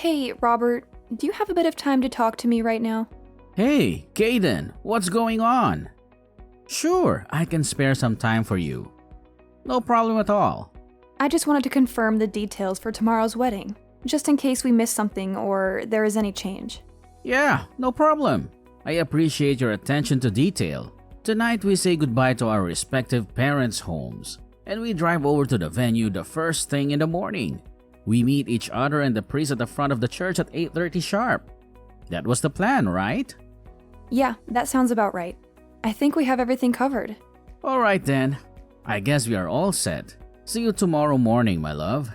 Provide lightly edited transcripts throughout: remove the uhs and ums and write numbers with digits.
Hey, Robert, do you have a bit of time to talk to me right now? Hey, Caden, what's going on? Sure, I can spare some time for you. No problem at all. I just wanted to confirm the details for tomorrow's wedding, just in case we miss something or there is any change. Yeah, no problem. I appreciate your attention to detail. Tonight we say goodbye to our respective parents' homes, and we drive over to the venue the first thing in the morning. We meet each other and the priest at the front of the church at 8:30 sharp. That was the plan, right? Yeah, that sounds about right. I think we have everything covered. Alright then. I guess we are all set. See you tomorrow morning, my love.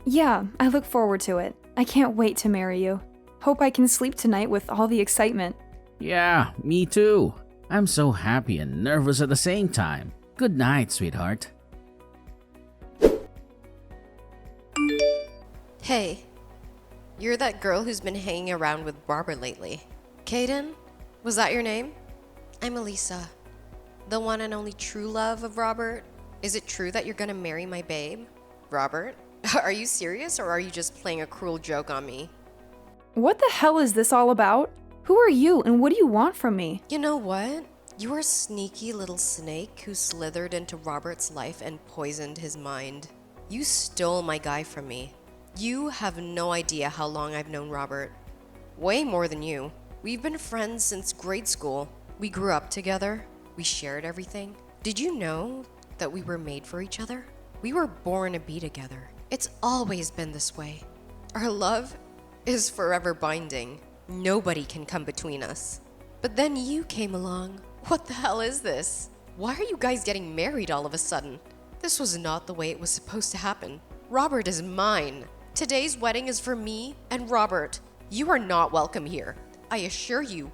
Yeah, I look forward to it. I can't wait to marry you. Hope I can sleep tonight with all the excitement. Yeah, me too. I'm so happy and nervous at the same time. Good night, sweetheart. Hey, you're that girl who's been hanging around with Robert lately. Caden? Was that your name? I'm Elisa, the one and only true love of Robert. Is it true that you're gonna marry my babe, Robert? Are you serious or are you just playing a cruel joke on me? What the hell is this all about? Who are you and what do you want from me? You know what? You are a sneaky little snake who slithered into Robert's life and poisoned his mind. You stole my guy from me. You have no idea how long I've known Robert. Way more than you. We've been friends since grade school. We grew up together. We shared everything. Did you know that we were made for each other? We were born to be together. It's always been this way. Our love is forever binding. Nobody can come between us. But then you came along. What the hell is this? Why are you guys getting married all of a sudden? This was not the way it was supposed to happen. Robert is mine. Today's wedding is for me and Robert. You are not welcome here. I assure you,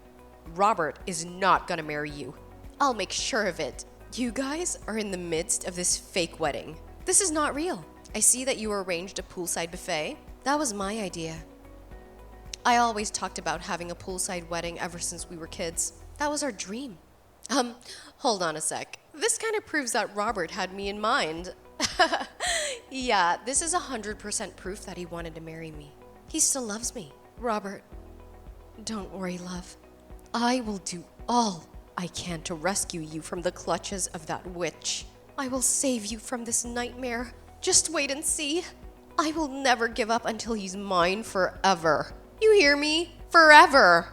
Robert is not gonna marry you. I'll make sure of it. You guys are in the midst of this fake wedding. This is not real. I see that you arranged a poolside buffet. That was my idea. I always talked about having a poolside wedding ever since we were kids. That was our dream. Hold on a sec. This kind of proves that Robert had me in mind. Yeah, this is 100% proof that he wanted to marry me. He still loves me. Robert, don't worry, love. I will do all I can to rescue you from the clutches of that witch. I will save you from this nightmare. Just wait and see. I will never give up until he's mine forever. You hear me? Forever.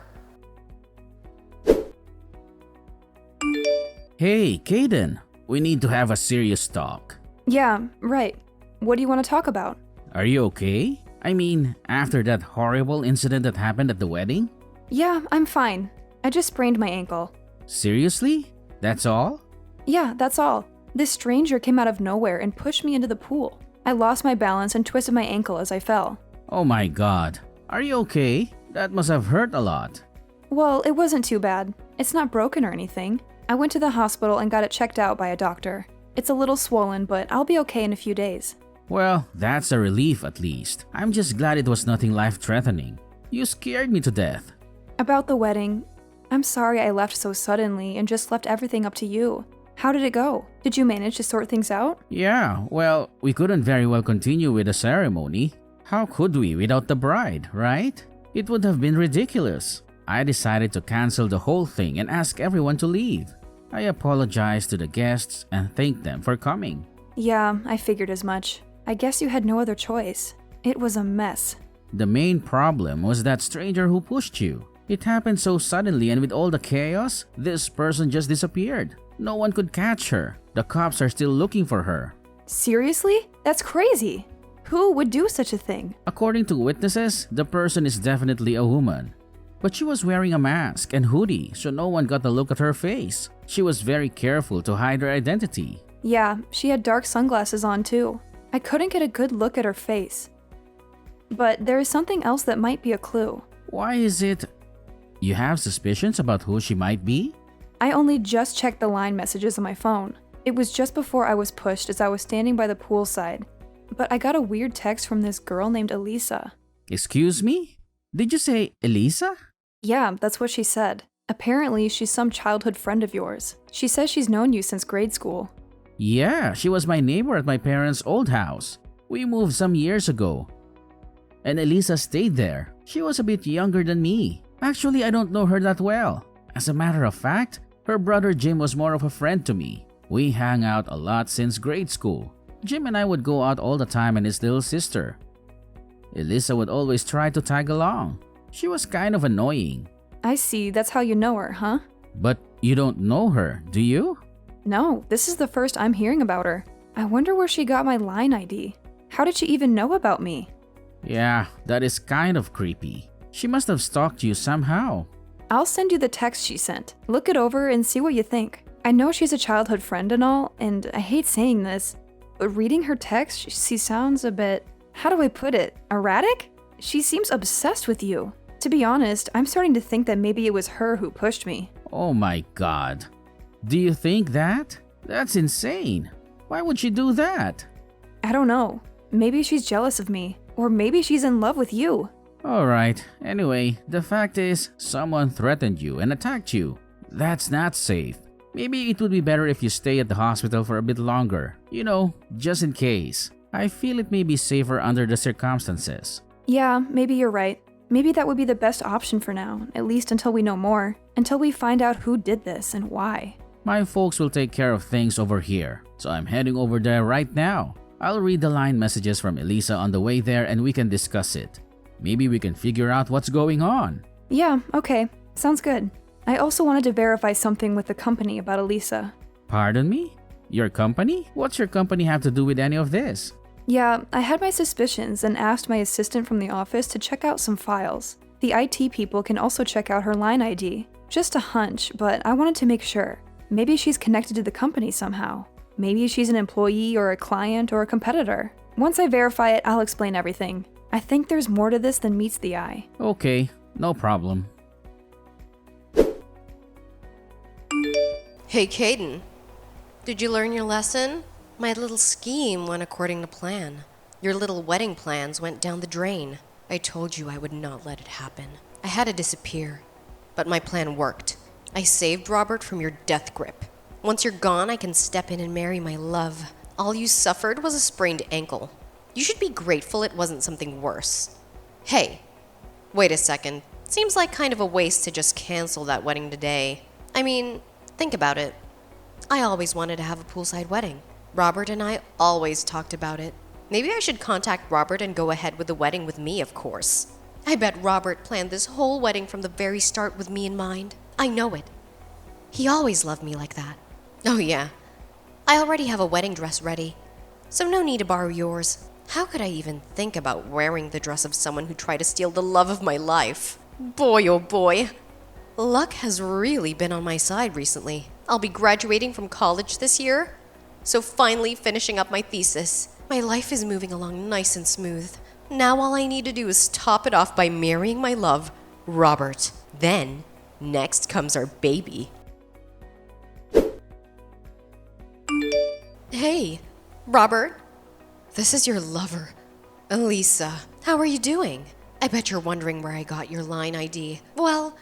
Hey, Caden, we need to have a serious talk. Yeah, right. What do you want to talk about? Are you okay? I mean, after that horrible incident that happened at the wedding? Yeah, I'm fine. I just sprained my ankle. Seriously? That's all? Yeah, that's all. This stranger came out of nowhere and pushed me into the pool. I lost my balance and twisted my ankle as I fell. Oh my god. Are you okay? That must have hurt a lot. Well, it wasn't too bad. It's not broken or anything. I went to the hospital and got it checked out by a doctor. It's a little swollen, but I'll be okay in a few days. Well, that's a relief at least. I'm just glad it was nothing life-threatening. You scared me to death. About the wedding, I'm sorry I left so suddenly and just left everything up to you. How did it go? Did you manage to sort things out? Yeah, well, we couldn't very well continue with the ceremony. How could we without the bride, right? It would have been ridiculous. I decided to cancel the whole thing and ask everyone to leave. I apologized to the guests and thanked them for coming. Yeah, I figured as much. I guess you had no other choice. It was a mess. The main problem was that stranger who pushed you. It happened so suddenly, and with all the chaos, this person just disappeared. No one could catch her. The cops are still looking for her. Seriously? That's crazy. Who would do such a thing? According to witnesses, the person is definitely a woman. But she was wearing a mask and hoodie, so no one got a look at her face. She was very careful to hide her identity. Yeah, she had dark sunglasses on too. I couldn't get a good look at her face. But there is something else that might be a clue. Why is it? You have suspicions about who she might be? I only just checked the line messages on my phone. It was just before I was pushed as I was standing by the poolside. But I got a weird text from this girl named Elisa. Excuse me? Did you say Elisa? Yeah, that's what she said. Apparently, she's some childhood friend of yours. She says she's known you since grade school. Yeah, she was my neighbor at my parents' old house. We moved some years ago. and Elisa stayed there. She was a bit younger than me. Actually, I don't know her that well. As a matter of fact, her brother Jim was more of a friend to me. We hung out a lot since grade school. Jim and I would go out all the time, and his little sister, Elisa, would always try to tag along. She was kind of annoying. I see, that's how you know her, huh? But you don't know her, do you? No, this is the first I'm hearing about her. I wonder where she got my line ID. How did she even know about me? Yeah, that is kind of creepy. She must have stalked you somehow. I'll send you the text she sent. Look it over and see what you think. I know she's a childhood friend and all, and I hate saying this, but reading her text, she sounds a bit, how do I put it, erratic? She seems obsessed with you. To be honest, I'm starting to think that maybe it was her who pushed me. Oh my god. Do you think that? That's insane. Why would she do that? I don't know. Maybe she's jealous of me, or maybe she's in love with you. Alright, anyway, the fact is, someone threatened you and attacked you. That's not safe. Maybe it would be better if you stay at the hospital for a bit longer. You know, just in case. I feel it may be safer under the circumstances. Yeah, maybe you're right. Maybe that would be the best option for now, at least until we know more. Until we find out who did this and why. My folks will take care of things over here, so I'm heading over there right now. I'll read the line messages from Elisa on the way there and we can discuss it. Maybe we can figure out what's going on. Yeah, okay. Sounds good. I also wanted to verify something with the company about Elisa. Pardon me? Your company? What's your company have to do with any of this? Yeah, I had my suspicions and asked my assistant from the office to check out some files. The IT people can also check out her line ID. Just a hunch, but I wanted to make sure. Maybe she's connected to the company somehow. Maybe she's an employee or a client or a competitor. Once I verify it, I'll explain everything. I think there's more to this than meets the eye. Okay, no problem. Hey, Caden. Did you learn your lesson? My little scheme went according to plan. Your little wedding plans went down the drain. I told you I would not let it happen. I had to disappear. But my plan worked. I saved Robert from your death grip. Once you're gone, I can step in and marry my love. All you suffered was a sprained ankle. You should be grateful it wasn't something worse. Hey, wait a second. Seems like kind of a waste to just cancel that wedding today. I mean, think about it. I always wanted to have a poolside wedding. Robert and I always talked about it. Maybe I should contact Robert and go ahead with the wedding with me, of course. I bet Robert planned this whole wedding from the very start with me in mind. I know it. He always loved me like that. Oh yeah, I already have a wedding dress ready, so no need to borrow yours. How could I even think about wearing the dress of someone who tried to steal the love of my life? Boy, oh boy. Luck has really been on my side recently. I'll be graduating from college this year, so finally finishing up my thesis. My life is moving along nice and smooth. Now all I need to do is top it off by marrying my love, Robert. Then, next comes our baby. Hey, Robert. This is your lover, Elisa. How are you doing? I bet you're wondering where I got your line ID. Well,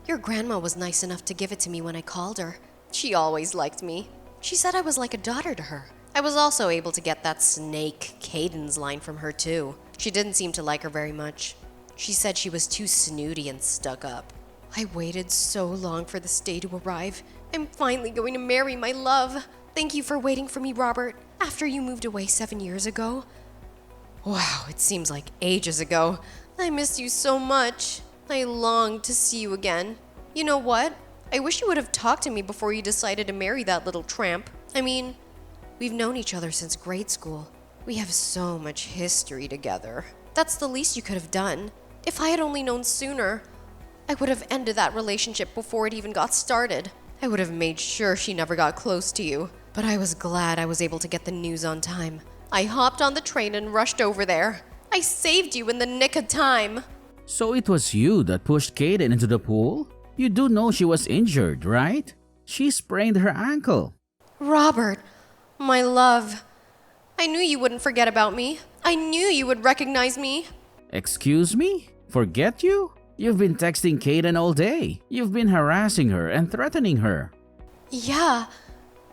your grandma was nice enough to give it to me when I called her. She always liked me. She said I was like a daughter to her. I was also able to get that snake Caden's line from her too. She didn't seem to like her very much. She said she was too snooty and stuck up. I waited so long for this day to arrive. I'm finally going to marry my love. Thank you for waiting for me, Robert, after you moved away 7 years ago. Wow, it seems like ages ago. I miss you so much. I long to see you again. You know what? I wish you would have talked to me before you decided to marry that little tramp. I mean, we've known each other since grade school. We have so much history together. That's the least you could have done. If I had only known sooner, I would have ended that relationship before it even got started. I would have made sure she never got close to you. But I was glad I was able to get the news on time. I hopped on the train and rushed over there. I saved you in the nick of time. So it was you that pushed Kaden into the pool? You do know she was injured, right? She sprained her ankle. Robert, my love. I knew you wouldn't forget about me. I knew you would recognize me. Excuse me? Forget you? You've been texting Kaden all day. You've been harassing her and threatening her. Yeah,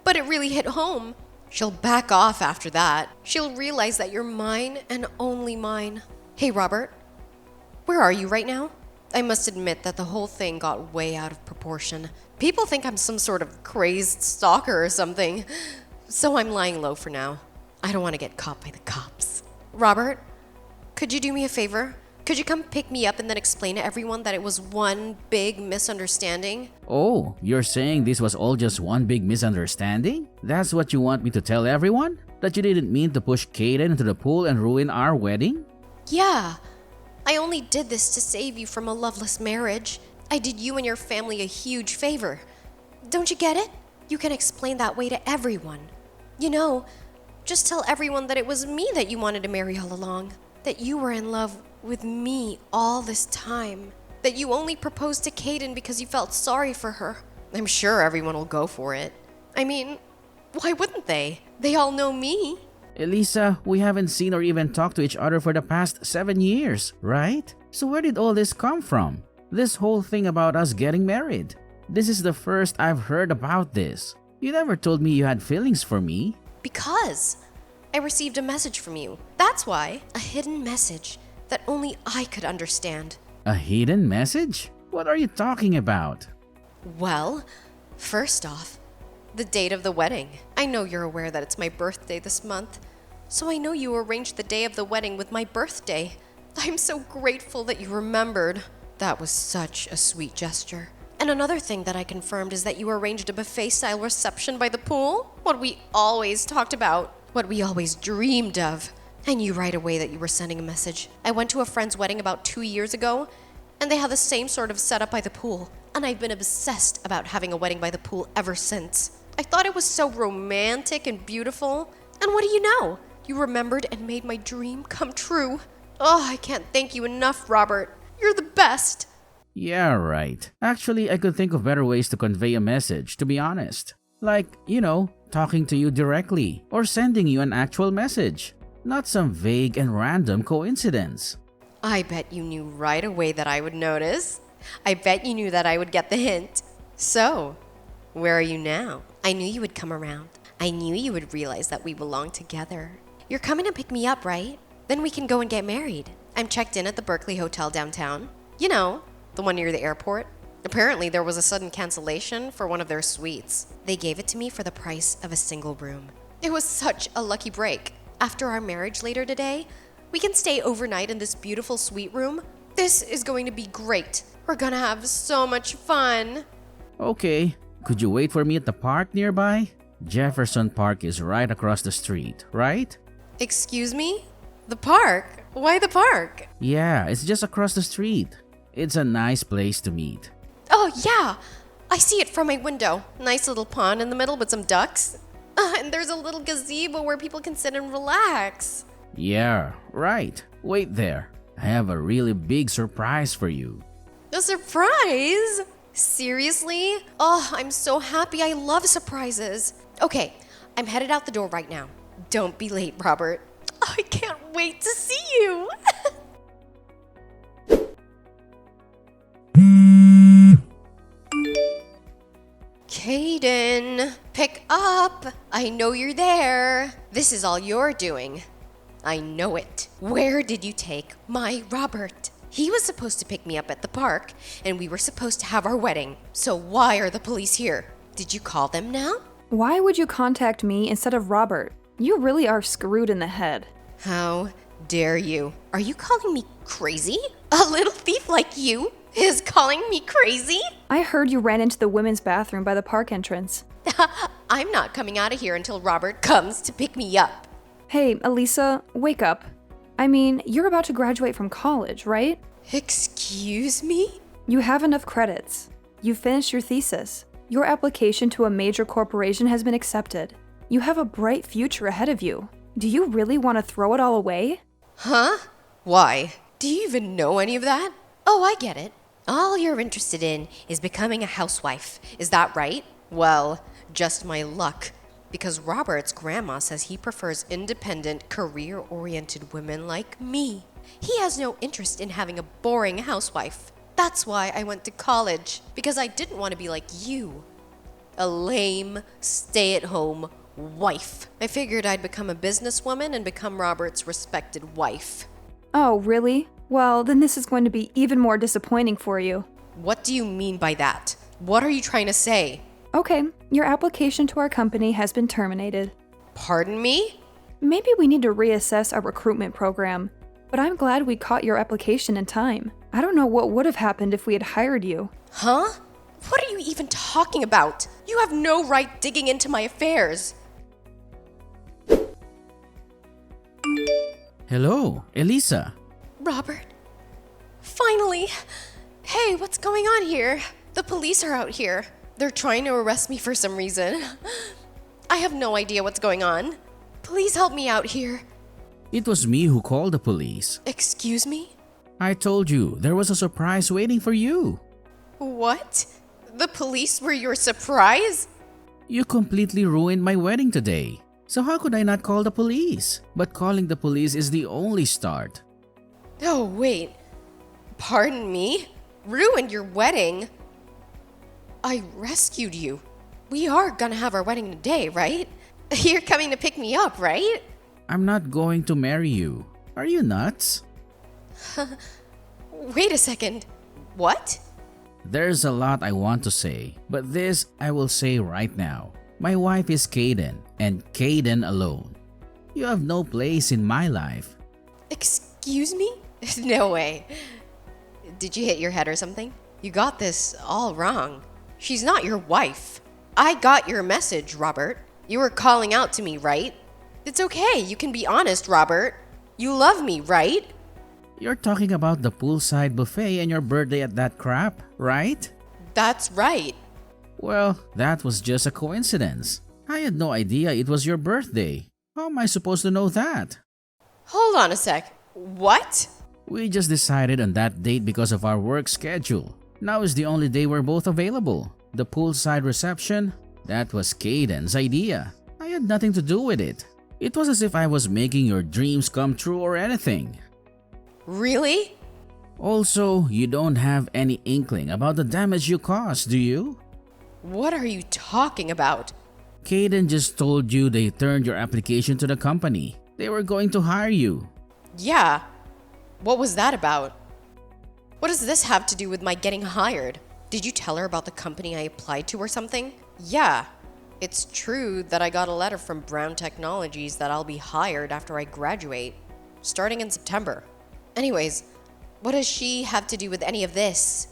but it really hit home. She'll back off after that. She'll realize that you're mine and only mine. Hey, Robert, Where are you right now? I must admit that the whole thing got way out of proportion. People think I'm some sort of crazed stalker or something. So I'm lying low for now. I don't want to get caught by the cops. Robert, could you do me a favor? Could you come pick me up and then explain to everyone that it was one big misunderstanding? Oh, you're saying this was all just one big misunderstanding? That's what you want me to tell everyone? That you didn't mean to push Kaden into the pool and ruin our wedding? Yeah. I only did this to save you from a loveless marriage. I did you and your family a huge favor. Don't you get it? You can explain that way to everyone. You know, just tell everyone that it was me that you wanted to marry all along. That you were in love with me all this time. That you only proposed to Kaden because you felt sorry for her. I'm sure everyone will go for it. I mean, why wouldn't they? They all know me. Elisa, we haven't seen or even talked to each other for the past 7 years, right? So where did all this come from? This whole thing about us getting married. This is the first I've heard about this. You never told me you had feelings for me. Because I received a message from you. That's why. A hidden message that only I could understand. A hidden message? What are you talking about? Well, first off, the date of the wedding. I know you're aware that it's my birthday this month, so I know you arranged the day of the wedding with my birthday. I'm so grateful that you remembered. That was such a sweet gesture. And another thing that I confirmed is that you arranged a buffet-style reception by the pool. What we always talked about. What we always dreamed of. I knew right away that you were sending a message. I went to a friend's wedding about 2 years ago, and they had the same sort of setup by the pool. And I've been obsessed about having a wedding by the pool ever since. I thought it was so romantic and beautiful. And what do you know? You remembered and made my dream come true. Oh, I can't thank you enough, Robert. You're the best. Yeah, right. Actually, I could think of better ways to convey a message, to be honest. Like, talking to you directly or sending you an actual message. Not some vague and random coincidence. I bet you knew right away that I would notice. I bet you knew that I would get the hint. So, where are you now? I knew you would come around. I knew you would realize that we belong together. You're coming to pick me up, right? Then we can go and get married. I'm checked in at the Berkeley Hotel downtown. You know, the one near the airport. Apparently, there was a sudden cancellation for one of their suites. They gave it to me for the price of a single room. It was such a lucky break. After our marriage later today, we can stay overnight in this beautiful suite room. This is going to be great. We're gonna have so much fun. Okay, could you wait for me at the park nearby? Jefferson Park is right across the street, right? Excuse me? The park? Why the park? Yeah, it's just across the street. It's a nice place to meet. Oh, yeah. I see it from my window. Nice little pond in the middle with some ducks. And there's a little gazebo where people can sit and relax. Yeah, right. Wait there. I have a really big surprise for you. A surprise? Seriously? Oh, I'm so happy. I love surprises. Okay, I'm headed out the door right now. Don't be late, Robert. I can't wait to see you. Kaden, pick up. I know you're there. This is all you're doing. I know it. Where did you take my Robert? He was supposed to pick me up at the park, and we were supposed to have our wedding. So why are the police here? Did you call them now? Why would you contact me instead of Robert? You really are screwed in the head. How dare you? Are you calling me crazy? A little thief like you is calling me crazy? I heard you ran into the women's bathroom by the park entrance. I'm not coming out of here until Robert comes to pick me up. Hey, Elisa, wake up. I mean, you're about to graduate from college, right? Excuse me? You have enough credits. You finished your thesis. Your application to a major corporation has been accepted. You have a bright future ahead of you. Do you really want to throw it all away? Huh? Why? Do you even know any of that? Oh, I get it. All you're interested in is becoming a housewife. Is that right? Well, just my luck. Because Robert's grandma says he prefers independent, career-oriented women like me. He has no interest in having a boring housewife. That's why I went to college. Because I didn't want to be like you. A lame, stay-at-home wife. I figured I'd become a businesswoman and become Robert's respected wife. Oh, really? Well, then this is going to be even more disappointing for you. What do you mean by that? What are you trying to say? Okay, your application to our company has been terminated. Pardon me? Maybe we need to reassess our recruitment program, but I'm glad we caught your application in time. I don't know what would have happened if we had hired you. Huh? What are you even talking about? You have no right digging into my affairs. Hello, Elisa. Robert? Finally! Hey, what's going on here? The police are out here. They're trying to arrest me for some reason. I have no idea what's going on. Please help me out here. It was me who called the police. Excuse me? I told you there was a surprise waiting for you. What? The police were your surprise? You completely ruined my wedding today. So how could I not call the police? But calling the police is the only start. Oh, wait. Pardon me? Ruined your wedding? I rescued you. We are gonna have our wedding today, right? You're coming to pick me up, right? I'm not going to marry you. Are you nuts? Wait a second. What? There's a lot I want to say, but this I will say right now. My wife is Kaden, and Kaden alone. You have no place in my life. Excuse me? No way. Did you hit your head or something? You got this all wrong. She's not your wife. I got your message, Robert. You were calling out to me, right? It's okay. You can be honest, Robert. You love me, right? You're talking about the poolside buffet and your birthday at that crap, right? That's right. Well, that was just a coincidence. I had no idea it was your birthday. How am I supposed to know that? Hold on a sec. What? We just decided on that date because of our work schedule. Now is the only day we're both available. The poolside reception? That was Kaden's idea. I had nothing to do with it. It was as if I was making your dreams come true or anything. Really? Also, you don't have any inkling about the damage you caused, do you? What are you talking about? Kaden just told you they turned your application to the company. They were going to hire you. Yeah. What was that about? What does this have to do with my getting hired? Did you tell her about the company I applied to or something? Yeah. It's true that I got a letter from Brown Technologies that I'll be hired after I graduate, starting in September. Anyways, what does she have to do with any of this?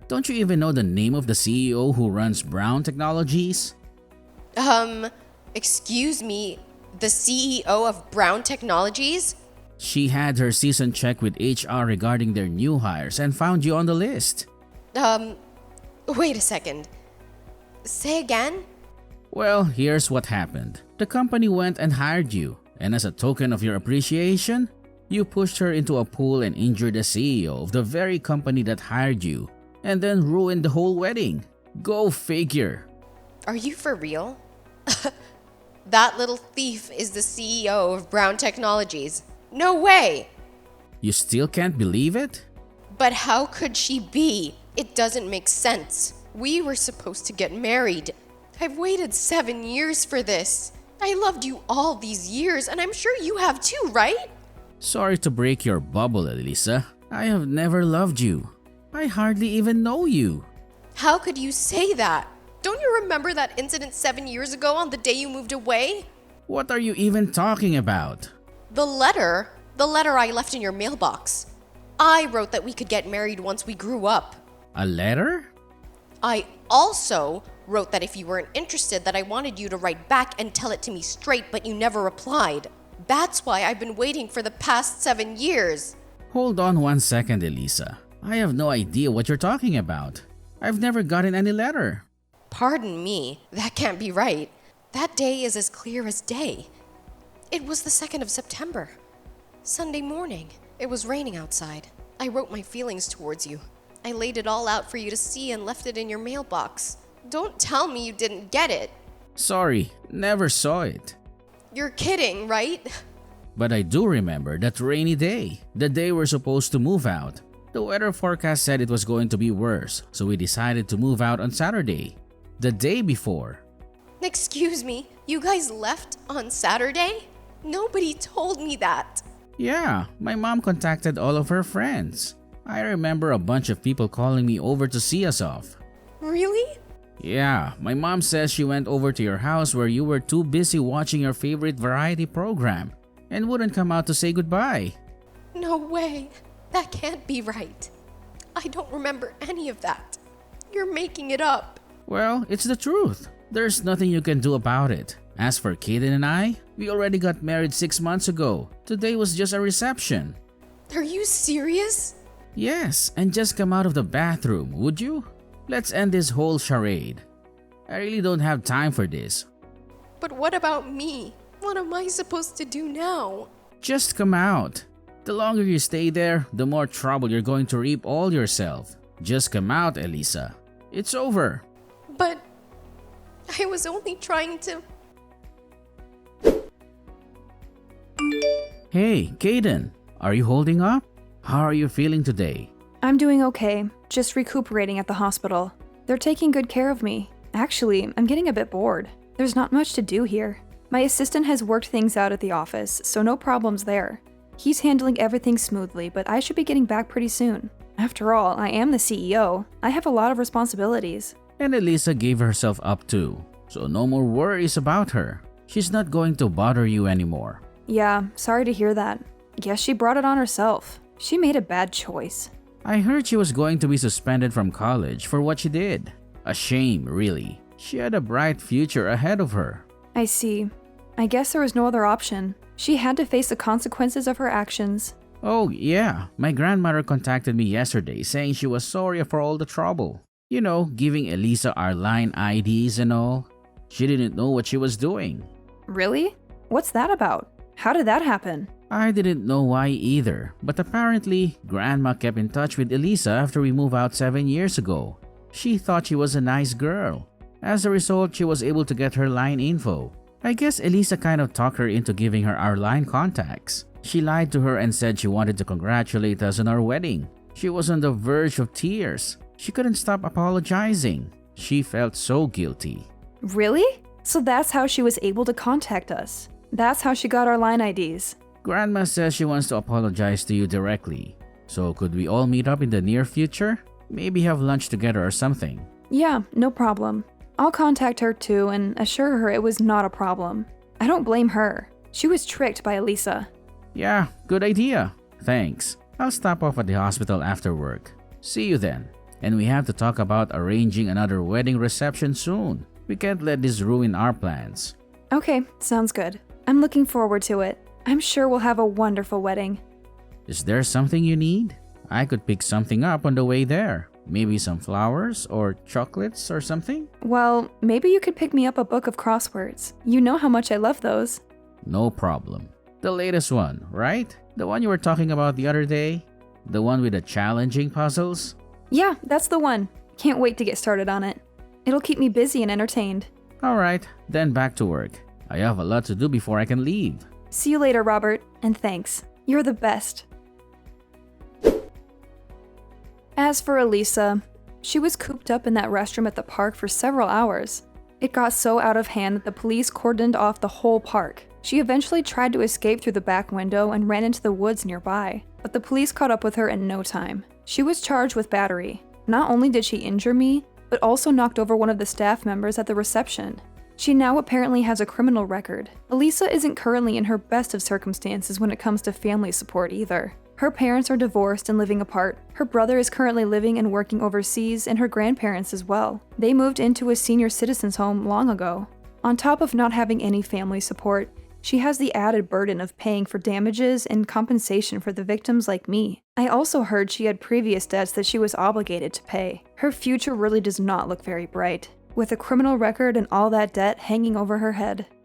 Don't you even know the name of the CEO who runs Brown Technologies? Excuse me, the CEO of Brown Technologies? She had her season check with HR regarding their new hires and found you on the list. Wait a second. Say again? Well, here's what happened. The company went and hired you, and as a token of your appreciation, you pushed her into a pool and injured the CEO of the very company that hired you, and then ruined the whole wedding. Go figure. Are you for real? That little thief is the CEO of Brown Technologies. No way! You still can't believe it? But how could she be? It doesn't make sense. We were supposed to get married. I've waited 7 years for this. I loved you all these years, and I'm sure you have too, right? Sorry to break your bubble, Elisa. I have never loved you. I hardly even know you. How could you say that? Don't you remember that incident 7 years ago on the day you moved away? What are you even talking about? The letter I left in your mailbox. I wrote that we could get married once we grew up. A letter? I also wrote that if you weren't interested, that I wanted you to write back and tell it to me straight, but you never replied. That's why I've been waiting for the past 7 years. Hold on 1 second, Elisa. I have no idea what you're talking about. I've never gotten any letter. Pardon me, that can't be right. That day is as clear as day. It was the 2nd of September. Sunday morning. It was raining outside. I wrote my feelings towards you. I laid it all out for you to see and left it in your mailbox. Don't tell me you didn't get it. Sorry, never saw it. You're kidding, right? But I do remember that rainy day, the day we're supposed to move out. The weather forecast said it was going to be worse, so we decided to move out on Saturday, the day before. Excuse me, you guys left on Saturday? Nobody told me that. Yeah, my mom contacted all of her friends. I remember a bunch of people calling me over to see us off. Really? Yeah, my mom says she went over to your house where you were too busy watching your favorite variety program and wouldn't come out to say goodbye. No way. That can't be right. I don't remember any of that. You're making it up. Well, it's the truth. There's nothing you can do about it. As for Kaden and I, we already got married 6 months ago. Today was just a reception. Are you serious? Yes, and just come out of the bathroom, would you? Let's end this whole charade. I really don't have time for this. But what about me? What am I supposed to do now? Just come out. The longer you stay there, the more trouble you're going to reap all yourself. Just come out, Elisa. It's over. But I was only trying to... Hey, Kaden, are you holding up? How are you feeling today? I'm doing okay, just recuperating at the hospital. They're taking good care of me. Actually, I'm getting a bit bored. There's not much to do here. My assistant has worked things out at the office, so no problems there. He's handling everything smoothly, but I should be getting back pretty soon. After all, I am the CEO. I have a lot of responsibilities. And Elisa gave herself up too, so no more worries about her. She's not going to bother you anymore. Yeah, sorry to hear that. Guess she brought it on herself. She made a bad choice. I heard she was going to be suspended from college for what she did. A shame, really. She had a bright future ahead of her. I see. I guess there was no other option. She had to face the consequences of her actions. Oh, yeah. My grandmother contacted me yesterday saying she was sorry for all the trouble. You know, giving Elisa our line IDs and all. She didn't know what she was doing. Really? What's that about? How did that happen? I didn't know why either, but apparently, Grandma kept in touch with Elisa after we moved out 7 years ago. She thought she was a nice girl. As a result, she was able to get her line info. I guess Elisa kind of talked her into giving her our line contacts. She lied to her and said she wanted to congratulate us on our wedding. She was on the verge of tears. She couldn't stop apologizing. She felt so guilty. Really? So that's how she was able to contact us. That's how she got our line IDs. Grandma says she wants to apologize to you directly. So could we all meet up in the near future? Maybe have lunch together or something. Yeah, no problem. I'll contact her too and assure her it was not a problem. I don't blame her. She was tricked by Elisa. Yeah, good idea. Thanks. I'll stop off at the hospital after work. See you then. And we have to talk about arranging another wedding reception soon. We can't let this ruin our plans. Okay, sounds good. I'm looking forward to it. I'm sure we'll have a wonderful wedding. Is there something you need? I could pick something up on the way there. Maybe some flowers or chocolates or something? Well, maybe you could pick me up a book of crosswords. You know how much I love those. No problem. The latest one, right? The one you were talking about the other day? The one with the challenging puzzles? Yeah, that's the one. Can't wait to get started on it. It'll keep me busy and entertained. Alright, then back to work. I have a lot to do before I can leave. See you later, Robert, and thanks. You're the best. As for Elisa, she was cooped up in that restroom at the park for several hours. It got so out of hand that the police cordoned off the whole park. She eventually tried to escape through the back window and ran into the woods nearby, but the police caught up with her in no time. She was charged with battery. Not only did she injure me, but also knocked over one of the staff members at the reception. She now apparently has a criminal record. Elisa isn't currently in her best of circumstances when it comes to family support either. Her parents are divorced and living apart. Her brother is currently living and working overseas, and her grandparents as well. They moved into a senior citizens home long ago. On top of not having any family support, she has the added burden of paying for damages and compensation for the victims like me. I also heard she had previous debts that she was obligated to pay. Her future really does not look very bright, with a criminal record and all that debt hanging over her head.